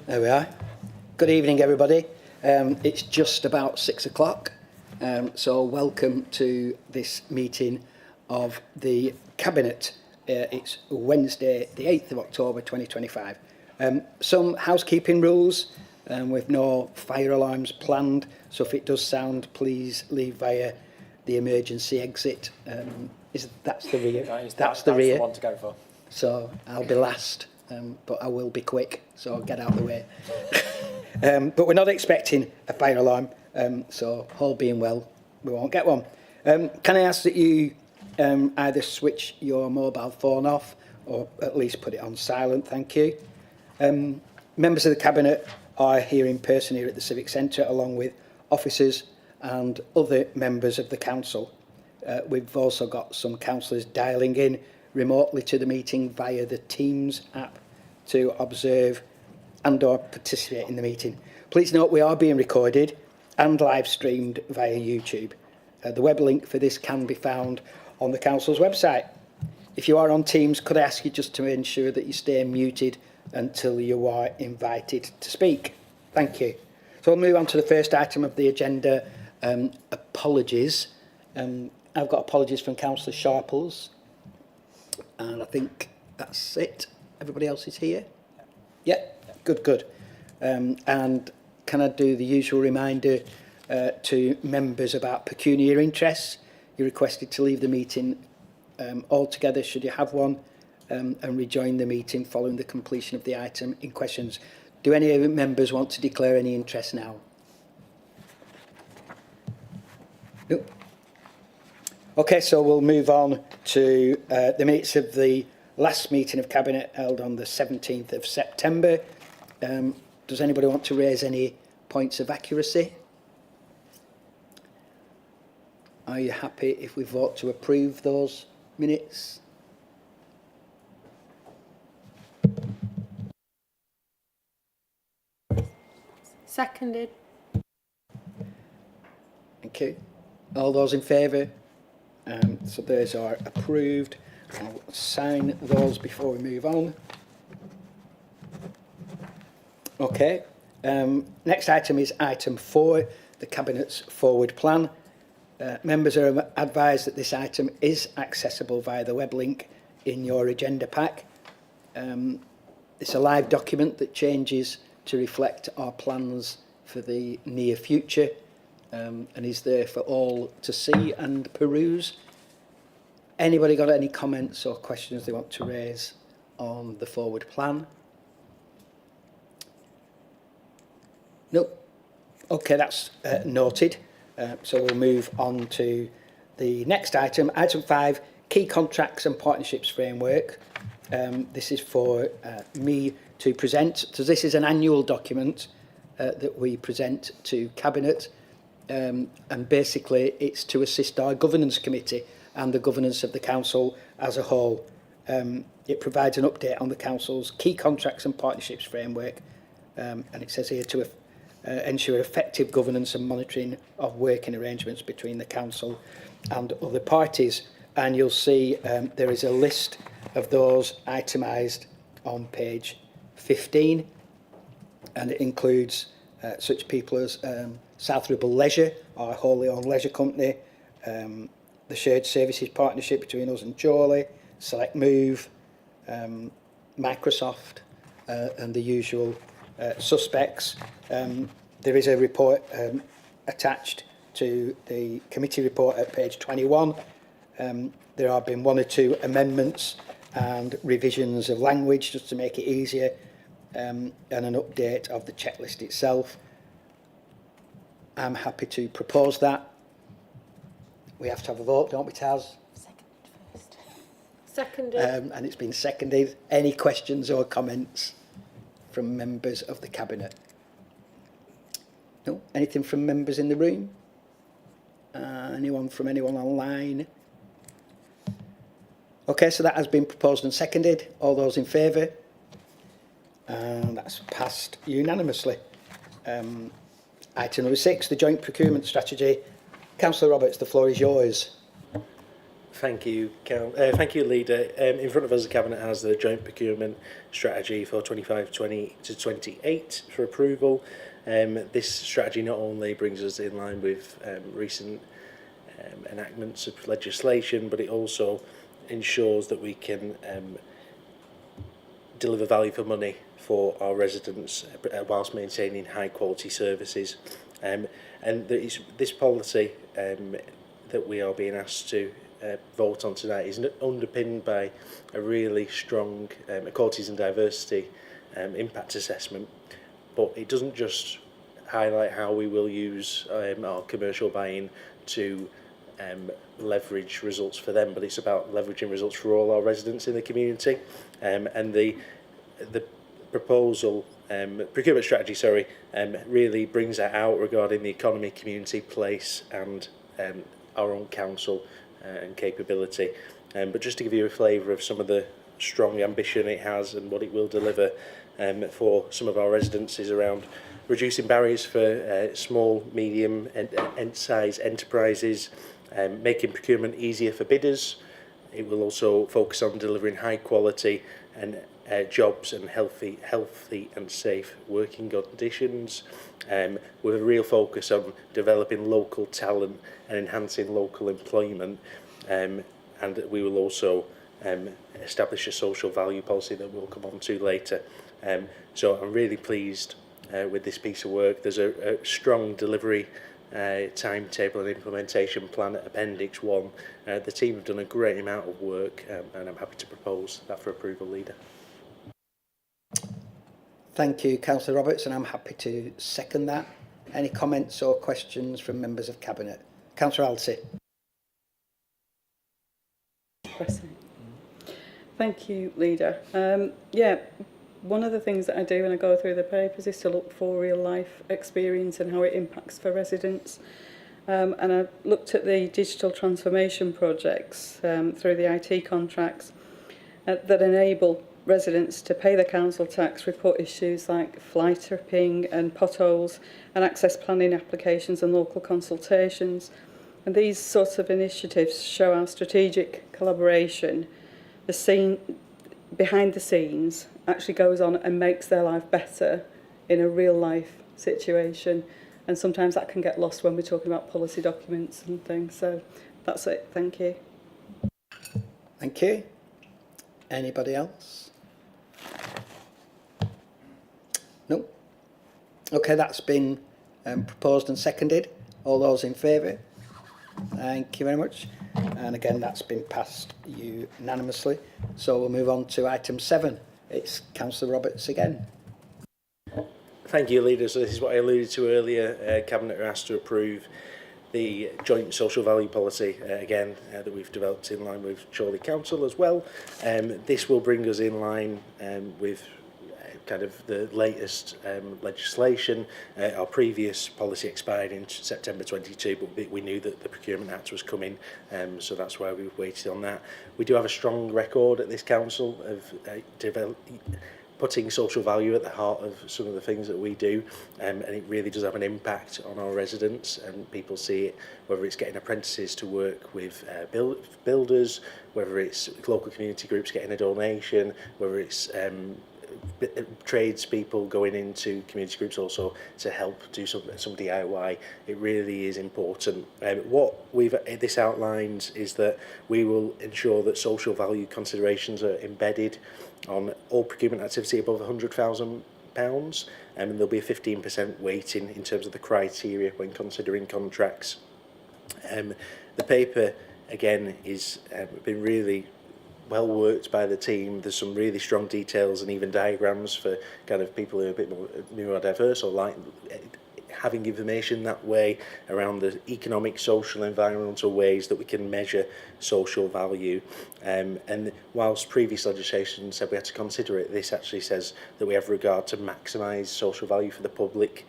There we are. Good evening, everybody. It's just about 6 o'clock, so welcome to this meeting of the Cabinet. It's Wednesday, the 8th of October 2025. Some housekeeping rules with no fire alarms planned, so if it does sound, please leave via the emergency exit. That's the rear. That's the rear. The one to go for. So I'll be last. But I will be quick, so get out of the way. But we're not expecting a fire alarm, so all being well, we won't get one. Can I ask that you either switch your mobile phone off or at least put it on silent, thank you. Members of the Cabinet are here in person here at the Civic Centre, along with officers and other members of the Council. We've also got some councillors dialing in remotely to the meeting via the Teams app to observe and or participate in the meeting. Please note we are being recorded and live streamed via YouTube. The web link for this can be found on the Council's website. If you are on Teams, could I ask you just to ensure that you stay muted until you are invited to speak? Thank you. So we'll move on to the first item of the agenda, apologies. I've got apologies from Councillor Sharples. And I think that's it. Everybody else is here? Yeah, good. And can I do the usual reminder to members about pecuniary interests? You're requested to leave the meeting altogether, should you have one, and rejoin the meeting following the completion of the item in questions. Do any of the members want to declare any interest now? No. Okay, so we'll move on to the minutes of the last meeting of Cabinet held on the 17th of September. Does anybody want to raise any points of accuracy? Are you happy if we vote to approve those minutes? Seconded. Thank you. All those in favour? So those are approved. I'll sign those before we move on. Okay. Next item is item 4, the Cabinet's forward plan. Members are advised that this item is accessible via the web link in your agenda pack. It's a live document that changes to reflect our plans for the near future. And is there for all to see and peruse. Anybody got any comments or questions they want to raise on the forward plan? No. Okay, that's noted. So we'll move on to the next item. Item 5, key contracts and partnerships framework. This is for me to present. So this is an annual document that we present to Cabinet. And basically it's to assist our governance committee and the governance of the council as a whole. It provides an update on the council's key contracts and partnerships framework, and it says here to ensure effective governance and monitoring of working arrangements between the council and other parties. And you'll see there is a list of those itemised on page 15, and it includes such people as South Ribble Leisure, our wholly owned leisure company, the shared services partnership between us and Chorley, Select Move, Microsoft, and the usual suspects. There is a report attached to the committee report at page 21. There have been 1 or 2 amendments and revisions of language just to make it easier, and an update of the checklist itself. I'm happy to propose that. We have to have a vote, don't we, Taz? Seconded first. Seconded. And it's been seconded. Any questions or comments from members of the Cabinet? No? Anything from members in the room? Anyone online? Okay, so that has been proposed and seconded. All those in favour? And that's passed unanimously. Item number 6, the joint procurement strategy. Councillor Roberts, the floor is yours. Thank you, Leader. In front of us, the Cabinet has the Joint Procurement Strategy for 25-20 to 28 for approval. This strategy not only brings us in line with recent enactments of legislation, but it also ensures that we can deliver value for money for our residents whilst maintaining high quality services. And this policy that we are being asked to vote on tonight is underpinned by a really strong equalities and diversity impact assessment, but it doesn't just highlight how we will use our commercial buy-in to leverage results for them, but it's about leveraging results for all our residents in the community. And the proposal, procurement strategy, really brings that out regarding the economy, community, place, and our own council and capability. But just to give you a flavour of some of the strong ambition it has and what it will deliver for some of our residents is around reducing barriers for small, medium and size enterprises, making procurement easier for bidders. It will also focus on delivering high quality and jobs and healthy and safe working conditions, with a real focus on developing local talent and enhancing local employment. And we will also establish a social value policy that we'll come on to later. So I'm really pleased with this piece of work. There's a strong delivery timetable and implementation plan at Appendix 1. The team have done a great amount of work, and I'm happy to propose that for approval, Leader. Thank you, Councillor Roberts, and I'm happy to second that. Any comments or questions from members of Cabinet? Councillor Alsip. Thank you, Leader. One of the things that I do when I go through the papers is to look for real life experience and how it impacts for residents. And I looked at the digital transformation projects through the IT contracts that enable residents to pay their council tax, report issues like fly tripping and potholes, and access planning applications and local consultations. And these sorts of initiatives show our strategic collaboration, the scene behind the scenes actually goes on and makes their life better in a real life situation. And sometimes that can get lost when we're talking about policy documents and things. So that's it. Thank you. Thank you. Anybody else? No? Okay, that's been proposed and seconded. All those in favour? Thank you very much. And again, that's been passed unanimously. So we'll move on to item 7. It's Councillor Roberts again. Thank you, Leader. So this is what I alluded to earlier. Cabinet are asked to approve the joint social value policy, that we've developed in line with Chorley Council as well. This will bring us in line with kind of the latest legislation. Our previous policy expired in September 22, but we knew that the Procurement Act was coming, so that's why we've waited on that. We do have a strong record at this council of putting social value at the heart of some of the things that we do, and it really does have an impact on our residents, and people see it, whether it's getting apprentices to work with builders, whether it's local community groups getting a donation, whether it's tradespeople going into community groups also to help do some DIY. It really is important. What this outlines is that we will ensure that social value considerations are embedded on all procurement activity above £100,000, and there'll be a 15% weighting in terms of the criteria when considering contracts. The paper again is been really well worked by the team. There's some really strong details and even diagrams for kind of people who are a bit more neurodiverse or like having information that way around the economic, social, environmental ways that we can measure social value. And whilst previous legislation said we had to consider it, this actually says that we have regard to maximise social value for the public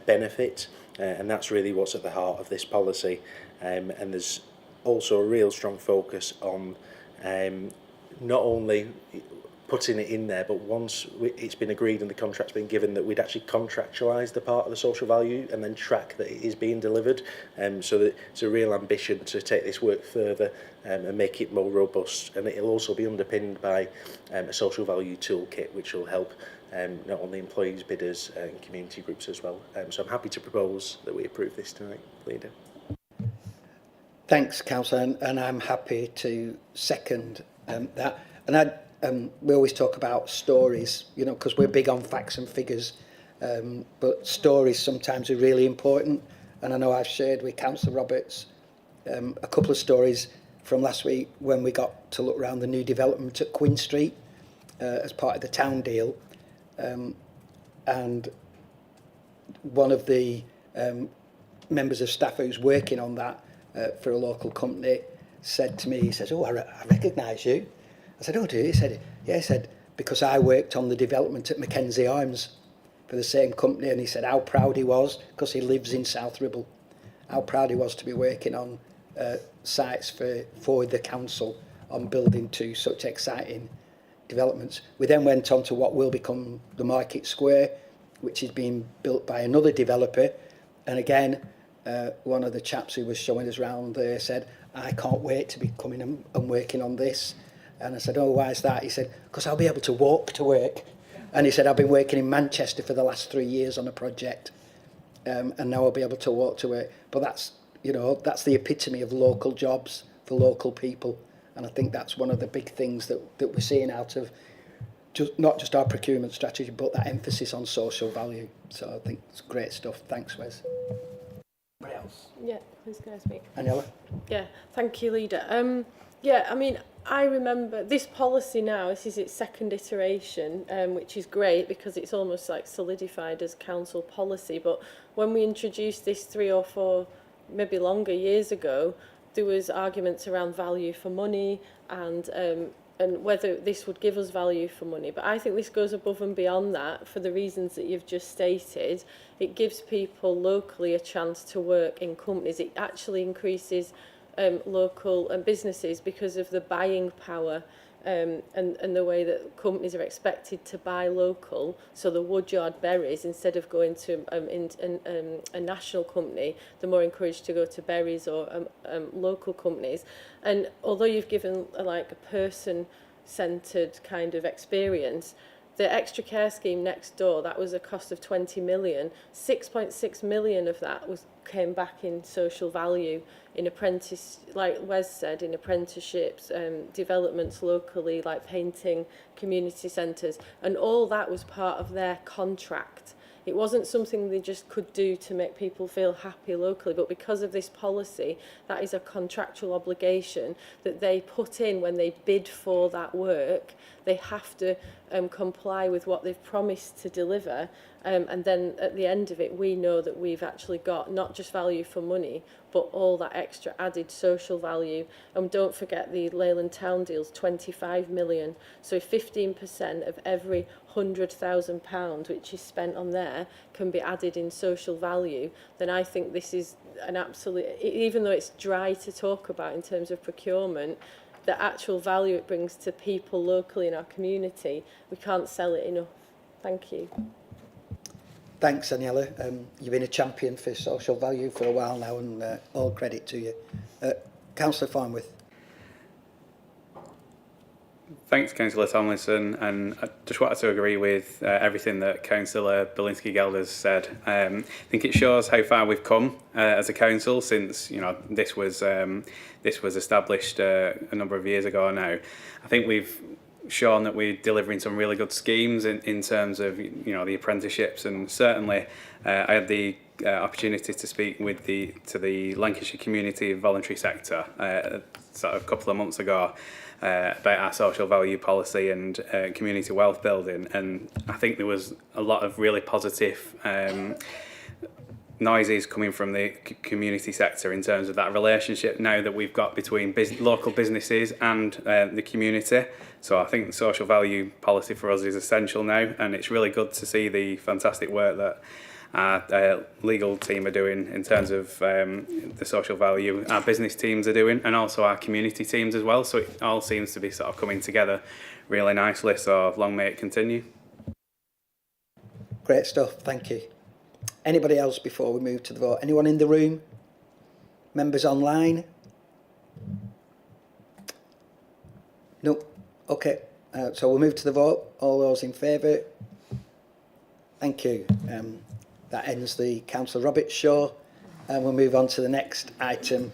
benefit, and that's really what's at the heart of this policy. And there's also a real strong focus on not only putting it in there, but once it's been agreed and the contract's been given, that we'd actually contractualise the part of the social value and then track that it is being delivered. So that it's a real ambition to take this work further and make it more robust. And it'll also be underpinned by a social value toolkit, which will help not only employees, bidders and community groups as well. So I'm happy to propose that we approve this tonight, Leader. Thanks, Councillor, and I'm happy to second that. And we always talk about stories, you know, because we're big on facts and figures, but stories sometimes are really important. And I know I've shared with Councillor Roberts a couple of stories from last week when we got to look around the new development at Queen Street as part of the town deal. And one of the members of staff who's working on that for a local company said to me, he says, "Oh, I recognise you." I said, "Oh, do you?" He said, "Yeah." He said, "Because I worked on the development at Mackenzie Arms for the same company." And he said how proud he was, because he lives in South Ribble, how proud he was to be working on sites for the council on building two such exciting developments. We then went on to what will become the Market Square, which is being built by another developer. And again, one of the chaps who was showing us around there said, "I can't wait to be coming and working on this." And I said, "Oh, why is that?" He said, "Because I'll be able to walk to work." And he said, "I've been working in Manchester for the last 3 years on a project, and now I'll be able to walk to work." But that's, you know, that's the epitome of local jobs for local people. And I think that's one of the big things that we're seeing out of not just our procurement strategy, but that emphasis on social value. So I think it's great stuff. Thanks, Wes. Anybody else? Yeah, who's going to speak? Aniela? Yeah, thank you, Leader. Yeah, I mean, I remember this policy now, this is its second iteration, which is great because it's almost like solidified as council policy. But when we introduced this 3 or 4, maybe longer years ago, there was arguments around value for money and whether this would give us value for money. But I think this goes above and beyond that for the reasons that you've just stated. It gives people locally a chance to work in companies. It actually increases local businesses because of the buying power and the way that companies are expected to buy local. So the Woodyard Berries, instead of going to a national company, they're more encouraged to go to Berries or local companies. And although you've given like a person-centred kind of experience, the extra care scheme next door, that was a cost of 20 million. 6.6 million of that came back in social value, in apprentice, like Wes said, in apprenticeships, developments locally, like painting, community centres, and all that was part of their contract. It wasn't something they just could do to make people feel happy locally, but because of this policy, that is a contractual obligation that they put in when they bid for that work. They have to comply with what they've promised to deliver, and then at the end of it, we know that we've actually got not just value for money, but all that extra added social value. And don't forget the Leyland Town deals, 25 million. So if 15% of every £100,000 which is spent on there can be added in social value, then I think this is an absolute, even though it's dry to talk about in terms of procurement, the actual value it brings to people locally in our community, we can't sell it enough. Thank you. Thanks, Aniela. You've been a champion for social value for a while now, and all credit to you. Councillor Farnworth. Thanks, Councillor Tomlinson, and I just wanted to agree with everything that Councillor Belinsky-Gelders said. I think it shows how far we've come as a council since this was established a number of years ago now. I think we've shown that we're delivering some really good schemes in terms of the apprenticeships, and certainly I had the opportunity to speak with to the Lancashire community voluntary sector sort of a couple of months ago about our social value policy and community wealth building, and I think there was a lot of really positive noises coming from the community sector in terms of that relationship now that we've got between local businesses and the community. So I think social value policy for us is essential now, and it's really good to see the fantastic work that our legal team are doing in terms of the social value our business teams are doing, and also our community teams as well. So it all seems to be sort of coming together really nicely, so long may it continue. Great stuff, thank you. Anybody else before we move to the vote? Anyone in the room? Members online? No? Okay, so we'll move to the vote. All those in favour? Thank you. That ends the Councillor Roberts show. And we'll move on to the next item,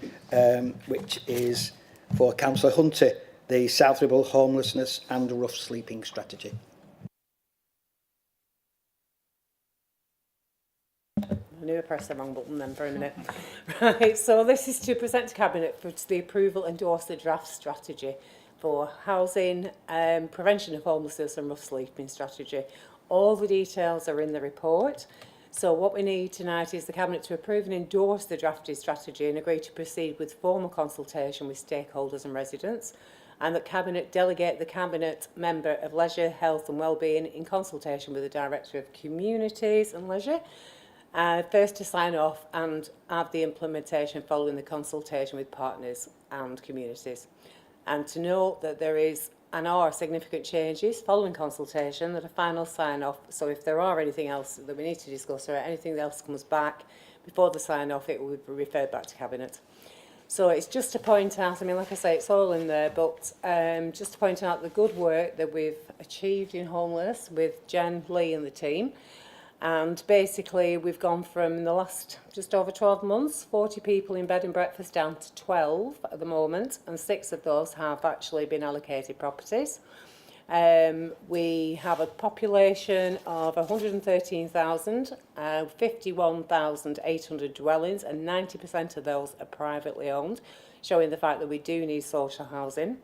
which is for Councillor Hunter, the South Ribble Homelessness and Rough Sleeping Strategy. I knew I pressed the wrong button then for a minute. Right, so this is to present to Cabinet for the approval and endorse the draft strategy for housing, prevention of homelessness and rough sleeping strategy. All the details are in the report. So what we need tonight is the Cabinet to approve and endorse the drafted strategy and agree to proceed with formal consultation with stakeholders and residents, and that Cabinet delegate the Cabinet Member of Leisure, Health and Wellbeing in consultation with the Director of Communities and Leisure, first to sign off and have the implementation following the consultation with partners and communities. And to note that there is and are significant changes following consultation that a final sign-off, so if there are anything else that we need to discuss or anything else comes back before the sign-off, it will be referred back to Cabinet. So it's just to point out, I mean, like I say, it's all in there, but just to point out the good work that we've achieved in homeless with Jen, Lee and the team. And basically, we've gone from, in the last just over 12 months, 40 people in bed and breakfast down to 12 at the moment, and 6 of those have actually been allocated properties. We have a population of 113,000, 51,800 dwellings, and 90% of those are privately owned, showing the fact that we do need social housing.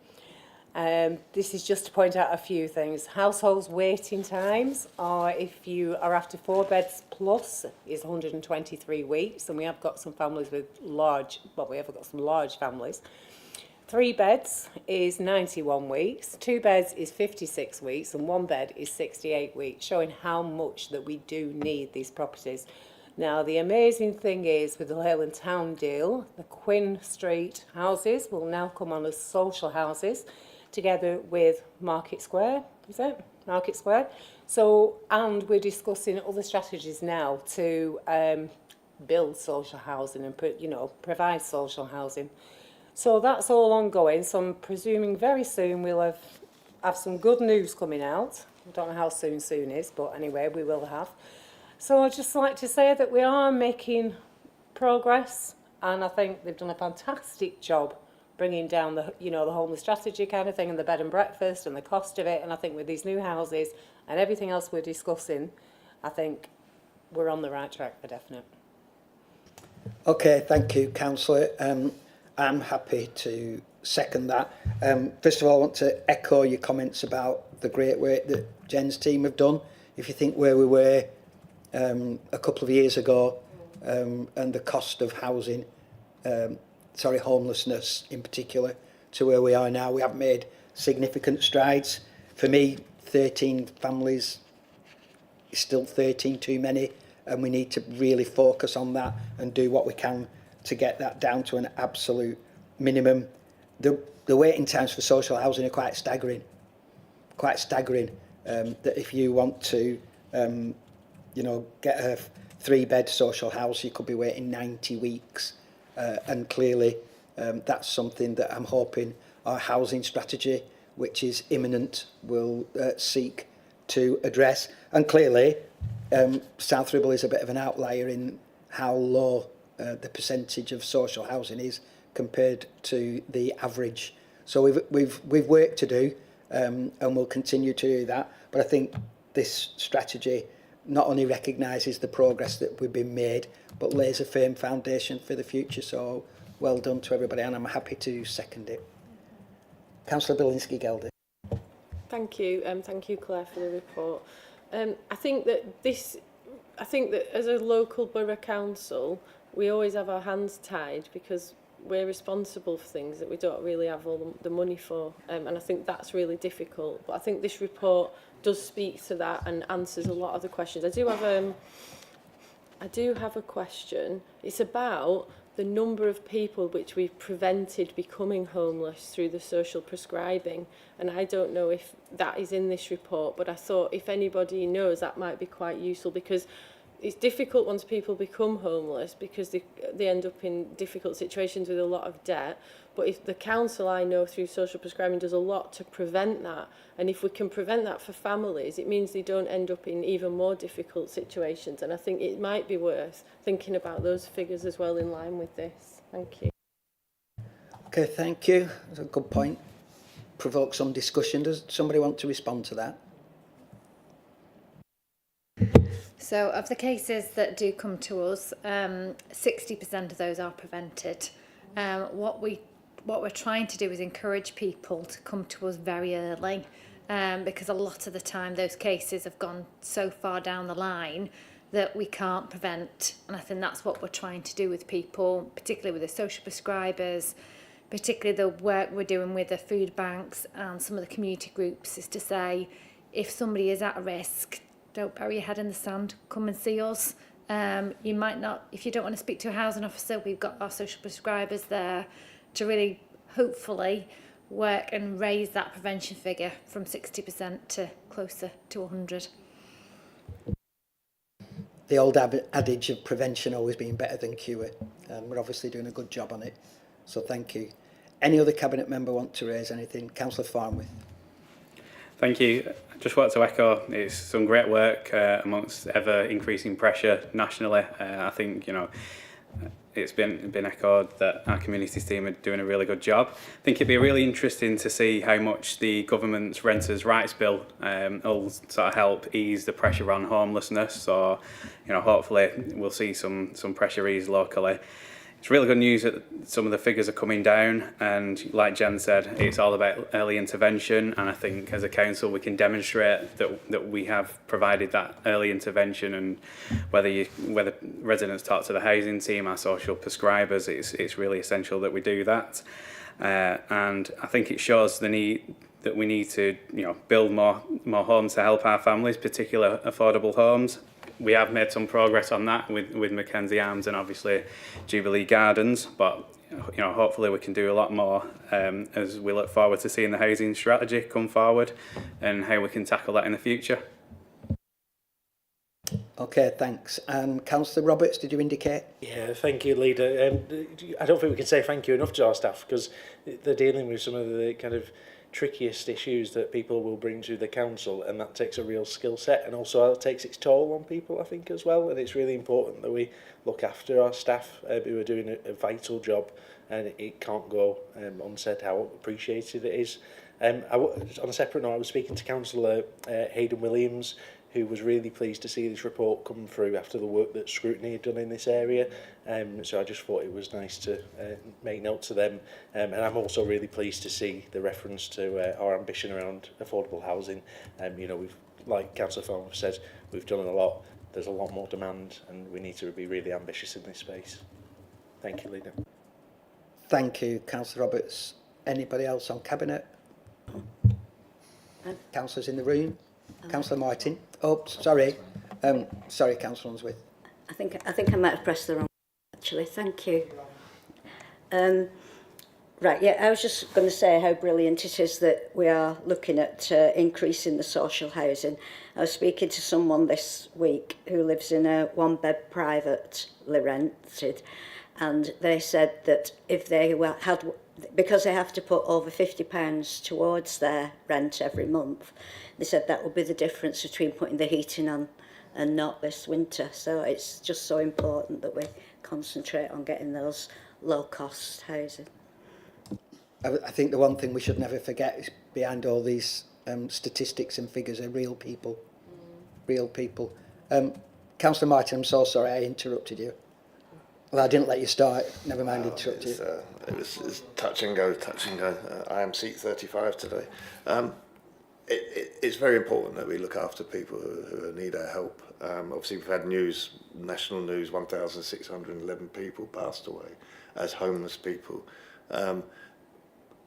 This is just to point out a few things. Households waiting times are, if you are after 4 beds plus, is 123 weeks, and we have got some families with large, well, we have got some large families. 3 beds is 91 weeks, 2 beds is 56 weeks, and 1 bed is 68 weeks, showing how much that we do need these properties. Now, the amazing thing is, with the Leyland Town deal, the Quinn Street houses will now come on as social houses, together with Market Square, is it? Market Square. So, and we're discussing other strategies now to build social housing and, provide social housing. So that's all ongoing. So I'm presuming very soon we'll have some good news coming out. I don't know how soon is, but anyway, we will have. So I'd just like to say that we are making progress, and I think they've done a fantastic job bringing down the homeless strategy kind of thing and the bed and breakfast and the cost of it. And I think with these new houses and everything else we're discussing, I think we're on the right track for definite. Okay, thank you, Councillor. I'm happy to second that. First of all, I want to echo your comments about the great work that Jen's team have done. If you think where we were a couple of years ago and the cost of housing, homelessness in particular, to where we are now, we have made significant strides. For me, 13 families is still 13 too many, and we need to really focus on that and do what we can to get that down to an absolute minimum. The waiting times for social housing are quite staggering. That if you want to, get a 3-bed social house, you could be waiting 90 weeks. And clearly, that's something that I'm hoping our housing strategy, which is imminent, will seek to address. And clearly, South Ribble is a bit of an outlier in how low the percentage of social housing is compared to the average. So we've work to do, and we'll continue to do that. But I think this strategy not only recognises the progress that we've been made, but lays a firm foundation for the future. So well done to everybody, and I'm happy to second it. Councillor Bilinski-Gelder. Thank you, Claire, for the report. I think that as a local borough council, we always have our hands tied because we're responsible for things that we don't really have all the money for, and I think that's really difficult. But I think this report does speak to that and answers a lot of the questions. I do have a question. It's about the number of people which we've prevented becoming homeless through the social prescribing, and I don't know if that is in this report, but I thought if anybody knows, that might be quite useful, because it's difficult once people become homeless because they end up in difficult situations with a lot of debt. But if the council, I know through social prescribing, does a lot to prevent that, and if we can prevent that for families, it means they don't end up in even more difficult situations. And I think it might be worth thinking about those figures as well in line with this. Thank you. Okay, thank you. That's a good point. Provoke some discussion. Does somebody want to respond to that? So of the cases that do come to us, 60% of those are prevented. What we're trying to do is encourage people to come to us very early, because a lot of the time those cases have gone so far down the line that we can't prevent. And I think that's what we're trying to do with people, particularly with the social prescribers, particularly the work we're doing with the food banks and some of the community groups, is to say, if somebody is at risk, don't bury your head in the sand, come and see us. You might not, if you don't want to speak to a housing officer, we've got our social prescribers there to really, hopefully, work and raise that prevention figure from 60% to closer to 100. The old adage of prevention always being better than cure. We're obviously doing a good job on it, so thank you. Any other Cabinet member want to raise anything? Councillor Farnworth. Thank you. Just wanted to echo, it's some great work amongst ever increasing pressure nationally. I think, it's been echoed that our communities team are doing a really good job. I think it'd be really interesting to see how much the government's Renters' Rights Bill will sort of help ease the pressure on homelessness. So, hopefully we'll see some pressure ease locally. It's really good news that some of the figures are coming down, and like Jen said, it's all about early intervention, and I think as a council we can demonstrate that we have provided that early intervention, and whether residents talk to the housing team, our social prescribers, it's really essential that we do that. And I think it shows the need that we need to build more homes to help our families, particularly affordable homes. We have made some progress on that with Mackenzie Arms and obviously Jubilee Gardens, but hopefully we can do a lot more as we look forward to seeing the housing strategy come forward and how we can tackle that in the future. Okay, thanks. Councillor Roberts, did you indicate? Yeah, thank you, Leader. I don't think we can say thank you enough to our staff, because they're dealing with some of the kind of trickiest issues that people will bring to the council, and that takes a real skill set, and also it takes its toll on people, I think, as well. And it's really important that we look after our staff who are doing a vital job, and it can't go unsaid how appreciated it is. On a separate note, I was speaking to Councillor Hayden Williams, who was really pleased to see this report come through after the work that Scrutiny had done in this area. So I just thought it was nice to make note to them. And I'm also really pleased to see the reference to our ambition around affordable housing. We've, like Councillor Farnworth said, we've done a lot. There's a lot more demand, and we need to be really ambitious in this space. Thank you, Leader. Thank you, Councillor Roberts. Anybody else on Cabinet? Councillors in the room? Councillor Martin. Oh, sorry. Sorry, Councillor Unsworth. I think I might have pressed the wrong button, actually. Thank you. Right, yeah, I was just going to say how brilliant it is that we are looking at increasing the social housing. I was speaking to someone this week who lives in a one-bed privately rented, and they said that if they had, because they have to put over £50 towards their rent every month, they said that would be the difference between putting the heating on and not this winter. So it's just so important that we concentrate on getting those low-cost housing. I think the one thing we should never forget is behind all these statistics and figures are real people. Real people. Councillor Martin, I'm so sorry I interrupted you. Well, I didn't let you start. Never mind interrupting you. It was touch and go. I am seat 35 today. It's very important that we look after people who need our help. Obviously, we've had national news, 1,611 people passed away as homeless people.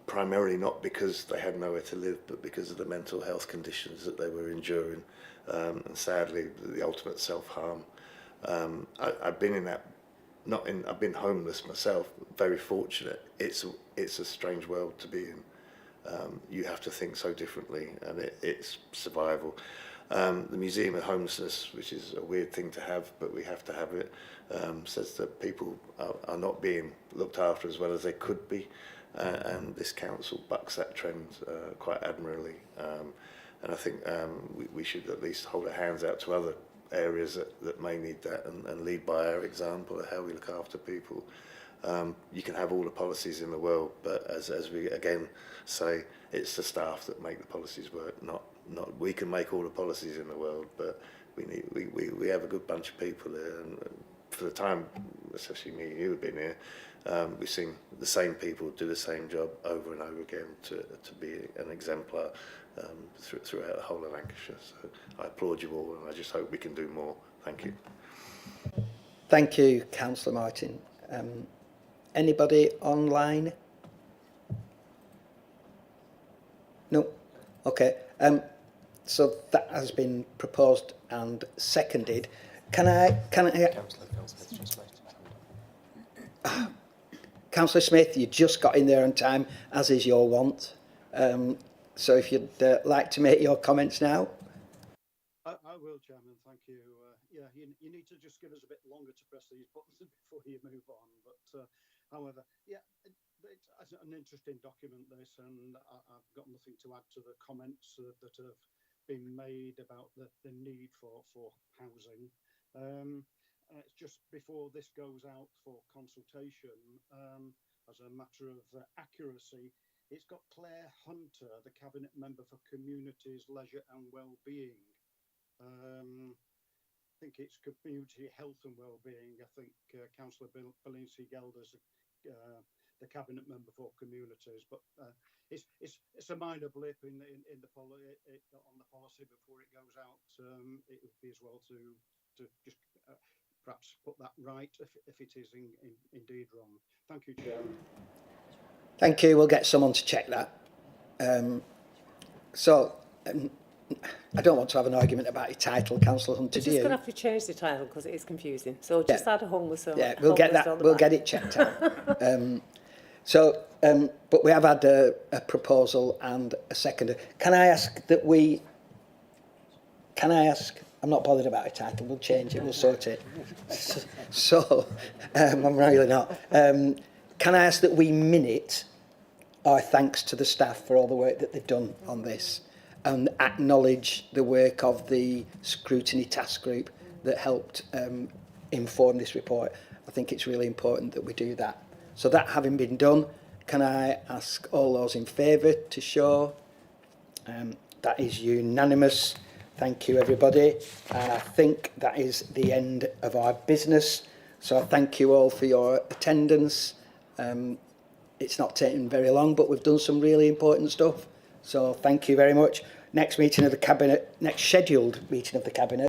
Primarily not because they had nowhere to live, but because of the mental health conditions that they were enduring, and sadly, the ultimate self-harm. I've been in that I've been homeless myself, very fortunate. It's a strange world to be in. You have to think so differently, and it's survival. The Museum of Homelessness, which is a weird thing to have, but we have to have it, says that people are not being looked after as well as they could be, and this council bucks that trend quite admirably. And I think we should at least hold our hands out to other areas that may need that, and lead by our example of how we look after people. You can have all the policies in the world, but as we again say, it's the staff that make the policies work. Not we can make all the policies in the world, but we have a good bunch of people here, and for the time, especially me and you have been here, we've seen the same people do the same job over and over again to be an exemplar throughout the whole of Lancashire. So I applaud you all, and I just hope we can do more. Thank you. Thank you, Councillor Martin. Anybody online? No? Okay. So that has been proposed and seconded. Can I Councillor Smith, you just got in there on time, as is your wont. So if you'd like to make your comments now. I will, Chairman, thank you. Yeah, you need to just give us a bit longer to press these buttons before you move on. But however, yeah, it's an interesting document, this, and I've got nothing to add to the comments that have been made about the need for housing. It's just before this goes out for consultation, as a matter of accuracy, it's got Claire Hunter, the Cabinet Member for Communities, Leisure and Wellbeing. I think it's community health and wellbeing. I think Councillor Belinsky-Gelders, the Cabinet Member for Communities, but it's a minor blip in the on the policy before it goes out. It would be as well to just perhaps put that right if it is indeed wrong. Thank you, Chairman. Thank you. We'll get someone to check that. I don't want to have an argument about your title, Councillor Hunter. We're just going to have to change the title because it is confusing. So just add a homeless. Yeah, we'll get that. We'll get it checked out. But we have had a proposal and a seconder. Can I ask that we? Can I ask? I'm not bothered about a title. We'll change it. We'll sort it. I'm really not. Can I ask that we minute our thanks to the staff for all the work that they've done on this, and acknowledge the work of the scrutiny task group that helped inform this report. I think it's really important that we do that. So that having been done, can I ask all those in favour to show? That is unanimous. Thank you, everybody. And I think that is the end of our business. So I thank you all for your attendance. It's not taken very long, but we've done some really important stuff. So thank you very much. Next meeting of the Cabinet, next scheduled meeting of the Cabinet